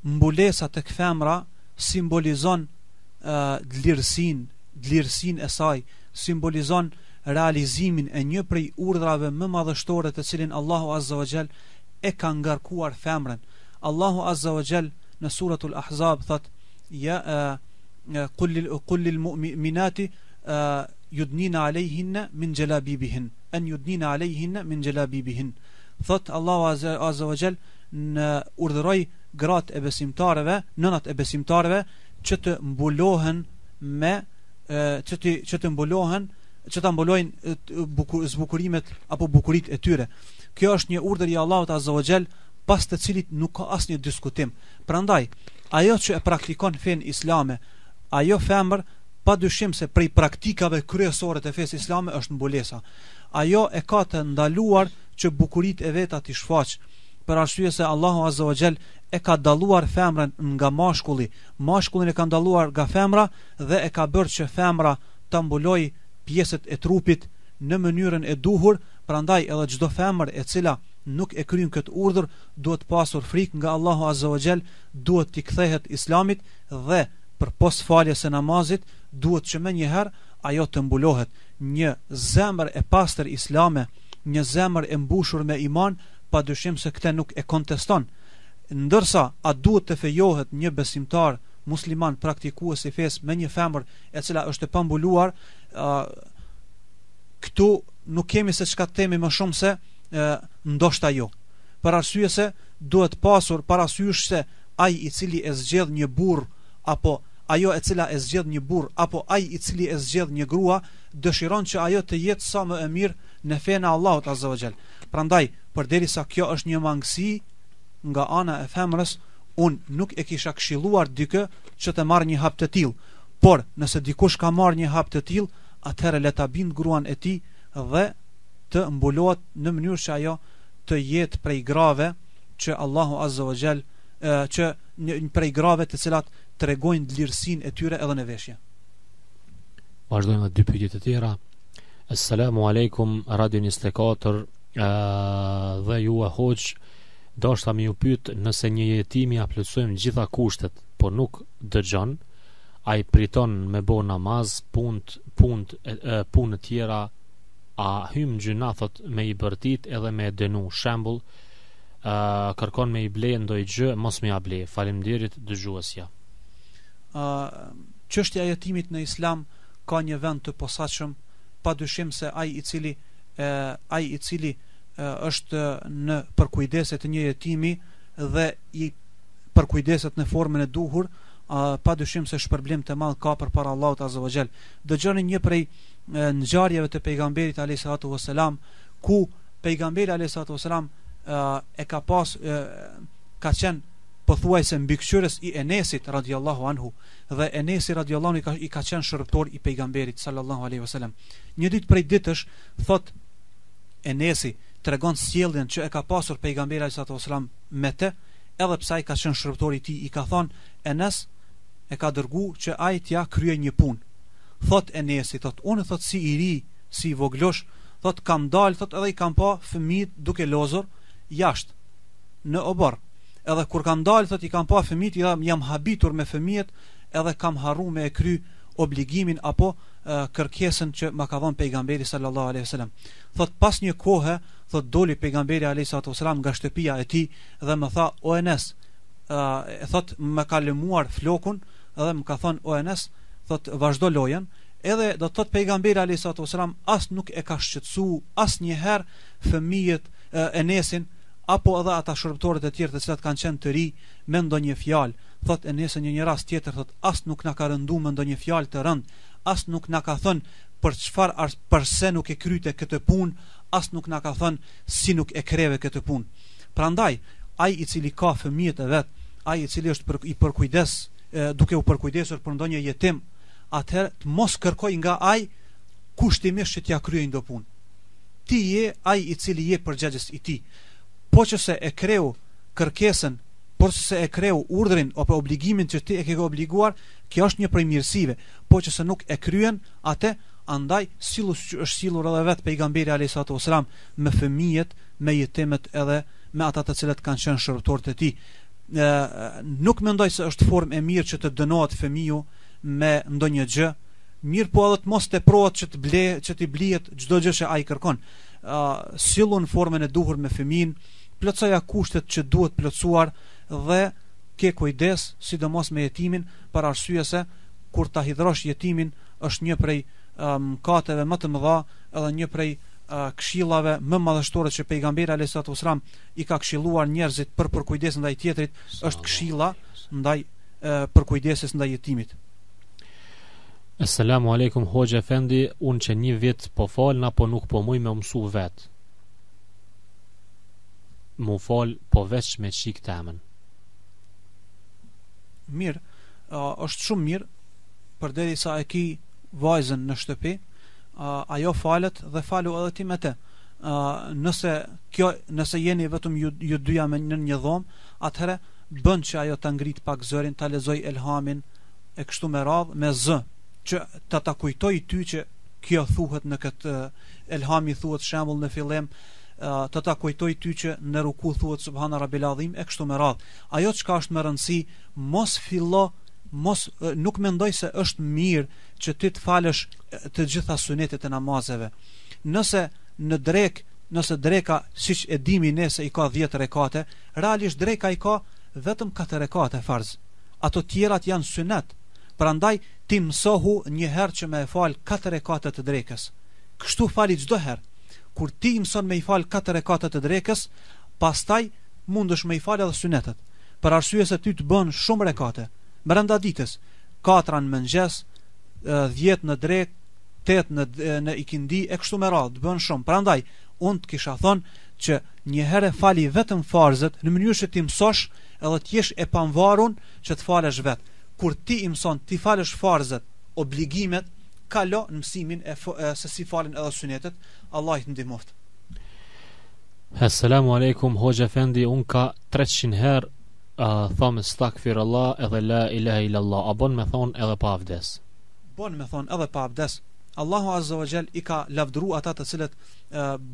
mbulesa tek femra simbolizon dlirësinë e saj, simbolizon realizimin e një prej urdhrave më madhështore të cilin Allahu Azza wa Jall e ka ngarkuar femrën. Allahu Azza wa Jall në suratul Ahzab thot: qul lil mu'minati yudnina alayhinna min jalabibihin. Thot Allahu Azza wa Jall, në urdhëroi gratë e besimtarëve, nënat e besimtarëve, që të mbulohen me që të mbulojnë zbukurimet apo bukuritë e tyre. Kjo është një urdhër i Allahut Azza wa Jall, pas të cilit nuk ka asnjë diskutim. Prandaj, ajo që e praktikon fen islame, ajo femër, padyshim se prej praktikave kryesore të fesë islame është mbulesa. Ajo e ka të ndaluar që bukuritë e veta t'i shfaq, për arsye se Allahu Azza wa Jall e ka dalluar femrën nga mashkulli, mashkullin e ka dalluar nga femra dhe e ka bërë që femra ta mbuloj pjesët e trupit në mënyrën e duhur. Prandaj edhe çdo femër e cila nuk e kryen këtë urdhër duhet pasur frikë nga Allahu Azza wa Jall, duhet t'i kthehet islamit dhe për pos faljes së namazit duhet që më njëherë ajo të mbulohet. Një zemër e pastër islame, një zemër e mbushur me iman, padyshim se këtë nuk e konteston. Ndërsa a duhet të fejohet një besimtar musliman praktikues i fesë me një femër e cila është e pambuluar, këtu nuk kemi se çka të themi më shumë se ndoshta jo. Për arsye se duhet pasur parasysh se ai i cili e zgjedh një burr, apo ajo e cila e zgjedh një burr, apo ai i cili e zgjedh një grua, dëshiron që ajo të jetë sa më e mirë në fenë e Allahut Azza wa Jall. Prandaj, përderisa kjo është një mangësi nga ana e femrës, unë nuk e kisha këshilluar dikë që të marrë një hap të tillë. Por nëse dikush ka marrë një hap të tillë, atëherë le ta bind gruan e tij dhe të mbulohet në mënyrë që ajo të jetë prej grave që Allahu Azza wa Jall, që prej grave të cilat tregojnë dlirësinë e tyre edhe në veshje. Vazhdojmë me dy pyetje të tjera. Assalamu alaikum, Radio 24 dhe ju e hoq, dashta më ju pyet, nëse një jetimi ja plotësojmë gjitha kushtet, por nuk dëgjon, ai priton me bo namaz, punë të tjera, a hym gjuna, thot, me i bërtit edhe me dënu? Shembull, kërkon me i ble ndoj gjë, mos me ja ble. Faleminderit dëgjuesja. Çështja e jetimit në Islam ka një vend të posaçëm, padyshim se ai i cili është në përkujdeset të një jetimi dhe i përkujdeset në formën e duhur, padyshim se shpërblim të madh ka përpara Allahut Azza wa Jall. Dëgjoni një prej ngjarjeve të pejgamberit alayhis salatu wassalam, ku pejgamberi alayhis salatu wassalam ka qenë pothuajse mbikëqyrës i Enesit radhiyallahu anhu, dhe Enesi radhiyallahu anhu i ka qenë shërbëtor i pejgamberit sallallahu alaihi wasallam. Një ditë prej ditësh, thot Enesi, tregon sjelljen që e ka pasur pejgamberi alayhis salatu wassalam me të, edhe pse ai ka qenë shërbëtor i tij. I ka thonë, Enes e ka dërgu që ai t'ja krye një punë. Thot Enesi, thot, unë thot si i ri, si i voglosh, thot kam dalë, thot edhe i kam pa fëmijët duke lozur jashtë në obor. edhe kur kanë dalë thot i kam pa fëmijët, jam habitur me fëmijët, edhe kam harruar me e kry obligimin apo kërkesën që ma ka dhënë pejgamberi sallallahu alaihi wasallam. Thot pas një kohe, thot doli pejgamberi alaihi wasallam nga shtëpia e tij dhe më tha: "O Enes", thot më ka lëmuar flokun dhe më ka thënë: "O Enes", thot vazhdo lojën. Edhe do thot pejgamberi alaihi wasallam as nuk e ka shqetësuar asnjëherë fëmijët Enesin apo edhe ata shërbëtorët e tjerë të cilat kanë qenë të ri me ndonjë fjalë. Thot Enesi një rast tjetër, thot as nuk na ka rënduar me ndonjë fjalë të rënd, as nuk na ka thënë për çfarë përse nuk e kryte këtë punë, as nuk na ka thënë si nuk e kreve këtë punë. Prandaj ai i cili ka fëmijët e vet, ai i cili është i përkujdes, duke u përkujdesur për ndonjë jetim, atëherë të mos kërkoj nga ai kushtimisht që t'ja kryej ndo punë. Ti je ai i cili je përgjegjës i tij. Po që se e kreu kërkesën, po që se e kreu urdhrin apo obligimin që ti e ke obliguar, kjo është një prej mirësive. Po që se nuk e kryen, atë andaj është sillur edhe vet pejgamberi alayhis salam me fëmijët, me jetimet edhe me ata të cilët kanë qenë shërbëtorët e tij. Nuk mendoj se është formë e mirë që të dënohet fëmiu me ndonjë gjë, mirë po edhe të mos teprohet që t'i blihet çdo gjë që ai kërkon. Sillun formën e duhur me fëmin, plotsoja kushtet që duhet plotsuar dhe ke kujdes sidomos me jetimin, për arsye se kur ta hidhrosh jetimin është një prej mëkateve më të mëdha edhe një prej këshillave më madhështore që pejgamberi alayhis salam i ka këshilluar njerëzit për kujdes ndaj tjetrit, është këshilla ndaj për kujdeses ndaj jetimit. Assalamu alaikum Hoxha Efendi, unë që një vit po fal apo nuk po muj me mësu vet. Mu fal po veç me çik temën. Mirë, është shumë mirë, përderisa e ki vajzën në shtëpi, ajo falet dhe falu edhe ti me te. Nëse jeni vetëm ju dyja në një dhomë, atëherë bën që ajo ta ngrit pak zërin, ta lexoj elhamin e kështu me radhë me zë, që ta kujtoj ty që kjo thuhet në këtë elhami, thuhet shembull në fillim, ta kujtoj ty që në ruku thuhet subhana rabbil azim e kështu me radhë. Ajo çka është më rëndësi, nuk mendoj se është mirë që ti të falësh të gjitha sunetet e namazeve. Nëse dreka, siç e dimi ne se i ka 10 rekate, realisht dreka i ka vetëm 4 rekate farz. Ato tjerat janë sunet. Prandaj ti mësohu një herë që me e fal 4 rekate të drekës. Kështu fali çdo herë. Kur ti mëson me i fal 4 rekate të drekës, pastaj mundesh me i fal edhe sunetet. Për arsye se ty të bën shumë rekate brenda ditës, 4 në mëngjes, 10 në drekë, 8 në ikindi e kështu me radhë, të bën shumë. Prandaj unë të kisha thonë që një herë fali vetëm farzet në mënyrë që ti mësosh edhe të jesh e pavarur që të falesh vetë. Kur ti i mëson ti falesh farzet, obligimet, kalo në mësimin se si falen edhe sunetet. Allah i të ndihmoft. Assalamu alaikum Hoxha Efendi, unë ka 300 herë thamë stakfirullah edhe la ilaha illallah, a bon me thonë edhe pa abdes? Bon me thonë edhe pa abdes. Allahu Azza wa Jall i ka lavdëruar ata të cilët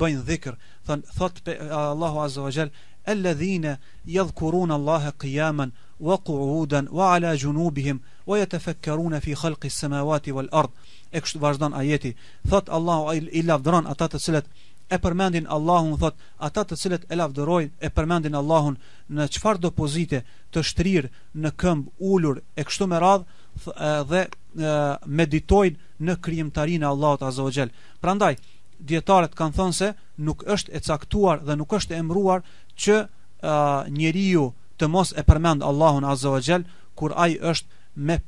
bëjnë dhikr. Thot Allahu Azza wa Jall: "Alladhina yadhkuruna Allaha qiyaman wa qu'udan wa ala junubihim wa yatafakkaruna fi khalqi as-samawati wal ard." E kështu vazhdon ajeti. Thot Allahu i lavdëron ata të cilët e përmendin Allahun, thot ata të cilët e lavdërojnë, e përmendin Allahun në çfarëdo pozite, të shtrirë, në këmbë, ulur e kështu me radhë, dhe meditojnë në krijimtarinë e Allahut Azza wa Jall. Prandaj dietarët kanë thënë se nuk është e caktuar dhe nuk është e emëruar që njeriu të mos e përmend Allahun Azza wa Jall kur ai është me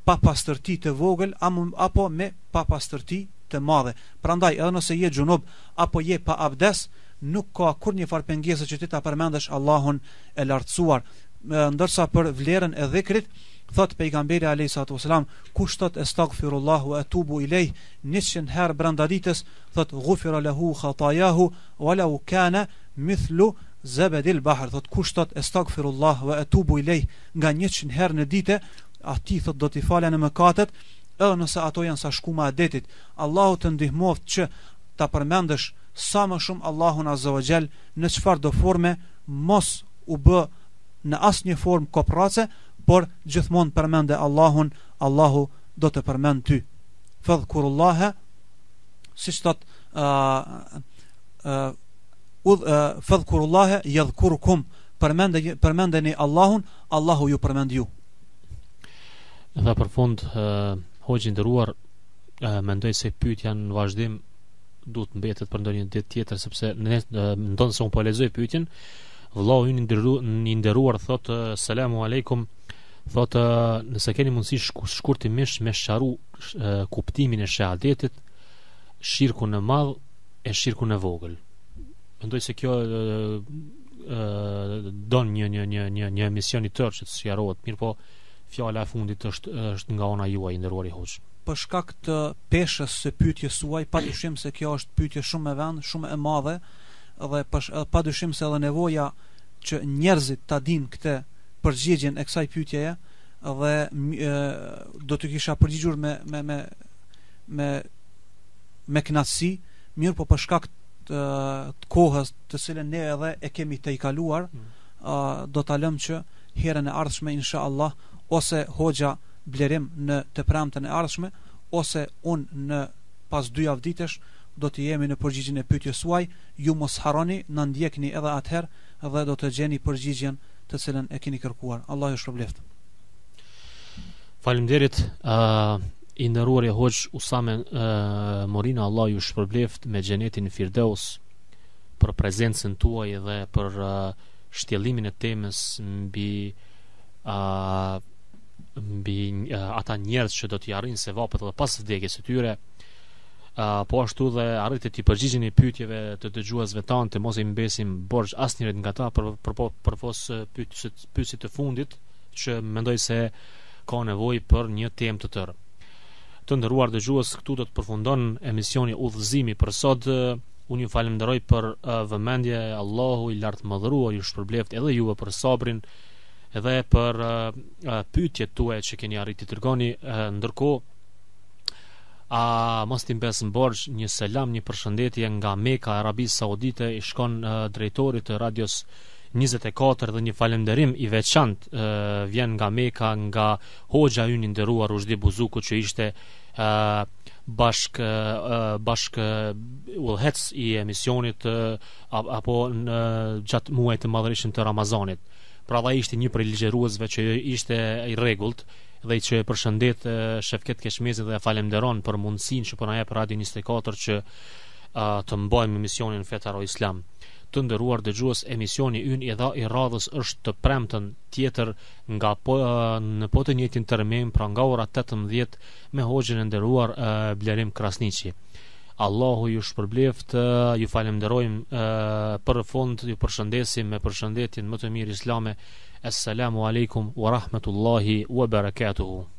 papastërti të vogël apo me papastërti të madhe. Prandaj edhe nëse je xhunub apo je pa abdes, nuk ka kurrë farë pengesë që ti ta përmendesh Allahun e lartësuar. Ndërsa për vlerën e dhikrit, thot pejgamberi alayhis salam, kush thot astaghfirullah wa atubu ilej 100 herë brenda ditës, thot ghufira lahu khatayahu walau kana mithlu zabadil bahr. Thot kush thot astaghfirullah wa atubu ilej nga 100 herë në ditë, ati thot do t'i falen në mëkatet, edhe nëse ato janë sa shkuma e detit. Allahu të ndihmoft që ta përmendesh sa më shumë Allahun Azza wa Jall në çfarëdo forme, mos u bë në asnjë formë koprace, por gjithmonë përmende Allahun, Allahu do të përmend ty. Fadhkurullaha, siç thot fadhkurullaha yadhkurukum, përmendeni Allahun, Allahu ju përmend ju. Dhe për fund, hoxhi nderuar, mendoj se pyetja në vazhdim duhet mbetet për ndonjë ditë tjetër, sepse ndonë se unë po lexoj pyetjen. Vllau ynë i nderuar thot: "Selamu aleikum." Thot: "Nëse keni mundësi shkurtimisht me sqaru kuptimin e shahadetit, shirkun e madh e shirkun e vogël." Mendoj se kjo don një emision i tërë që të sqarohet, mirë po fjala e fundit është nga ona juaj, i nderuari hoxh. Për shkak të peshës së pyetjes suaj, padyshim se kjo është pyetje shumë e vend, shumë e madhe, dhe padyshim se edhe nevoja që njerëzit ta dinë këtë përgjigjen e kësaj pyetjeje, dhe do të kisha përgjigjur me kënaqësi, mirë po për shkak të kohës të cilën ne edhe e kemi të i kaluar, do ta lëm që herën e ardhshme inshallah, ose hoxha Blerim në të premten e ardhshme, ose unë në pas 2 javë ditësh do të jemi në përgjigjen e pyetjes suaj. Ju mos harroni, na ndjekni edhe atëherë dhe do të gjeni përgjigjen të cilën e keni kërkuar. Allah ju shpërbleft. Faleminderit i nderuari hoxh Usame Morina, Allah ju shpërbleft me xhenetin Firdaus për prezencën tuaj dhe për shtjellimin e temës mbi ata njerëz që do t'i arrijnë sevapet edhe pas vdekjes së tyre, po ashtu dhe arritët t'i përgjigjen i pyetjeve të dëgjuesve tanë, të mos i mbesim borxh asnjërit nga ta përpos pyetjes të fundit, që mendoj se ka nevojë për një temë të tërë. Të nderuar dëgjues, këtu do të përfundon emisioni Udhëzimi për sot. Unë ju falenderoj për vëmendje. Allahu i lartë mëdhëruar ju shpërbleft edhe juve për sabrin edhe për pyetjet tuaja që keni arritë të dërgoni. Ndërkohë, mos t'i mbesëm borxh një selam, një përshëndetje nga Meka, Arabisë Saudite, i shkon drejtorit të Radios 24 dhe një falënderim i veçantë vjen nga Meka, nga hoxha ynë i nderuar Rushdi Buzuku, që ishte bashk udhëhec i emisionit apo në gjatë muajit të madhërisëm të Ramazanit. Pra dha ishte një prej ligjëruesve që ishte i rregullt dhe që e përshëndet Shefket Keshmezi dhe falenderon për mundësinë që po na jep Radio 24 që të mbajmë emisionin Fetaro Islam. Të nderuar dëgjues, emisioni ynë i radhës është të premten tjetër nga në po të njëjtin termin, pra nga ora 18 me hoxhën e nderuar Blerim Krasniqi. Allahu ju shpërbleft, ju falenderojmë për fund, ju përshëndesim me përshëndetjen më të mirë islame. Assalamu alaikum wa rahmatullahi wa barakatuhu.